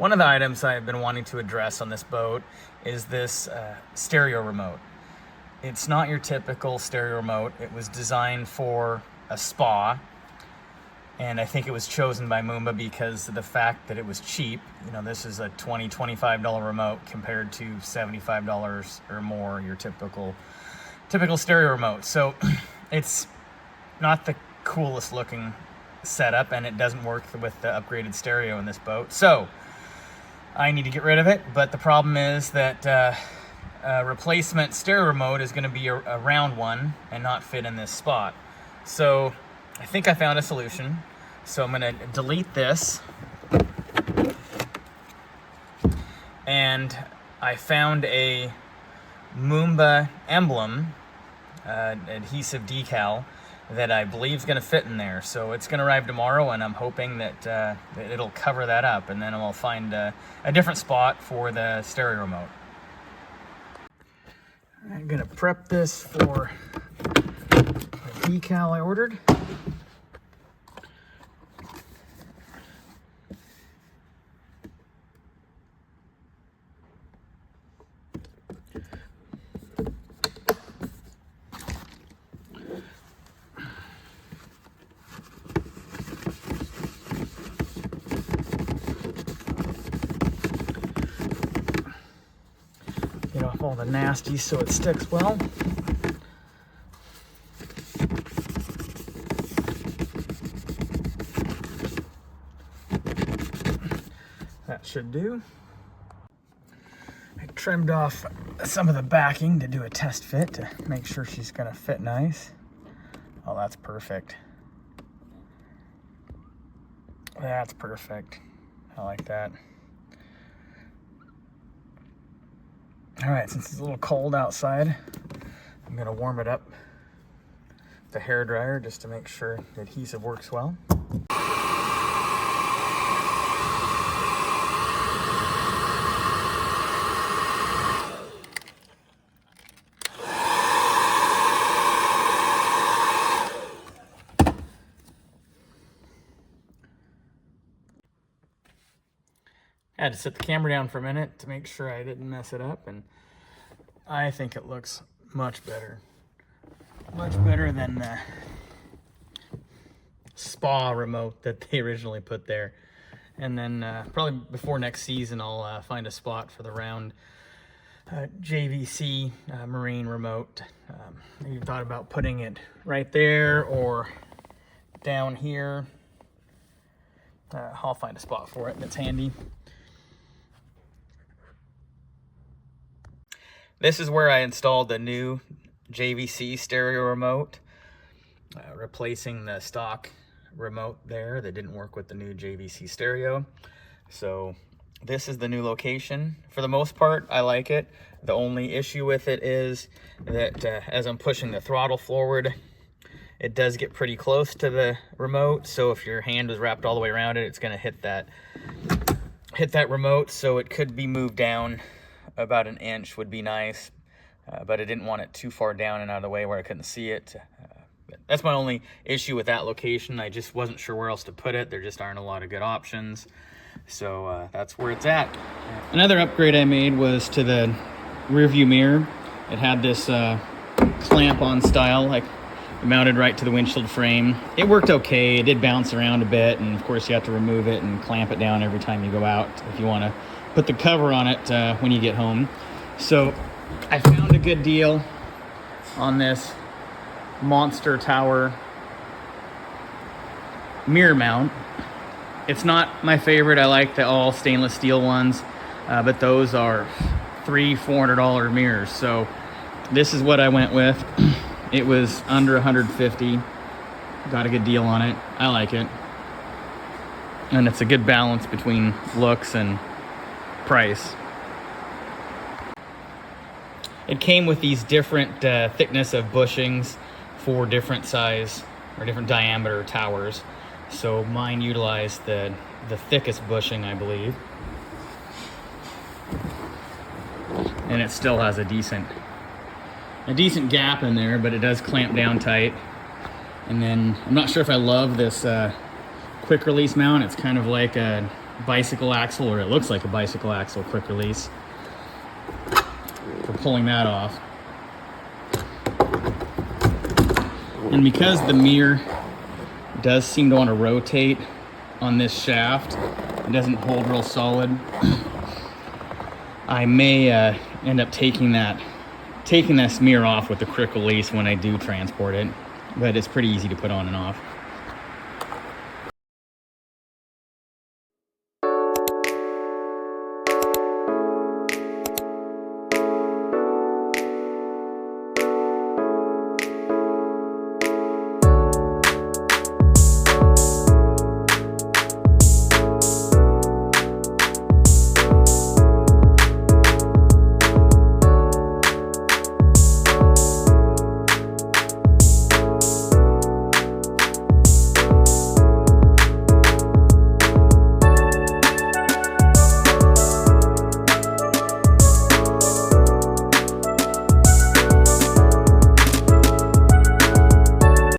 One of the items I've been wanting to address on this boat is this stereo remote. It's not your typical stereo remote. It was designed for a spa, and I think it was chosen by Moomba because of the fact that it was cheap. You know, this is a $20, $25 remote compared to $75 or more, your typical stereo remote. So it's not the coolest looking setup, and it doesn't work with the upgraded stereo in this boat. So I need to get rid of it, but the problem is that a replacement stereo remote is going to be a round one and not fit in this spot. So I think I found a solution. So I'm going to delete this, and I found a Moomba emblem adhesive decal that I believe is going to fit in there. So it's going to arrive tomorrow, and I'm hoping that it'll cover that up, and then I'll find a different spot for the stereo remote. I'm going to prep this for the decal I ordered. Get off all the nasty so it sticks well. That should do. I trimmed off some of the backing to do a test fit to make sure she's gonna fit nice. Oh, that's perfect. That's perfect. I like that. All right, since it's a little cold outside, I'm gonna warm it up with the hair dryer just to make sure the adhesive works well. I had to set the camera down for a minute to make sure I didn't mess it up, and I think it looks much better. Much better than the spa remote that they originally put there. And then probably before next season, I'll find a spot for the round JVC marine remote. You thought about putting it right there or down here. I'll find a spot for it that's handy. This is where I installed the new JVC stereo remote, replacing the stock remote there that didn't work with the new JVC stereo. So this is the new location. For the most part, I like it. The only issue with it is that as I'm pushing the throttle forward, it does get pretty close to the remote. So if your hand was wrapped all the way around it, it's gonna hit that remote. So it could be moved down about an inch would be nice, but I didn't want it too far down and out of the way where I couldn't see it. That's my only issue with that location. I just wasn't sure where else to put it. There just aren't a lot of good options. So that's where it's at. Another upgrade I made was to the rear view mirror. It had this clamp on style, like mounted right to the windshield frame. It worked okay. It did bounce around a bit, and of course you have to remove it and clamp it down every time you go out if you want to put the cover on it when you get home. So I found a good deal on this Monster Tower mirror mount. It's not my favorite. I like the all stainless steel ones, but those are $300-400 mirrors. So this is what I went with. It was under $150. Got a good deal on it. I like it. And it's a good balance between looks and price. It came with these different thickness of bushings for different size or different diameter towers. So mine utilized the thickest bushing, I believe. And it still has a decent gap in there, but it does clamp down tight. And then I'm not sure if I love this quick release mount. It's kind of like a bicycle axle, or it looks like a bicycle axle quick release for pulling that off. And because the mirror does seem to want to rotate on this shaft, it doesn't hold real solid, I may end up taking this mirror off with the quick release when I do transport it, but it's pretty easy to put on and off.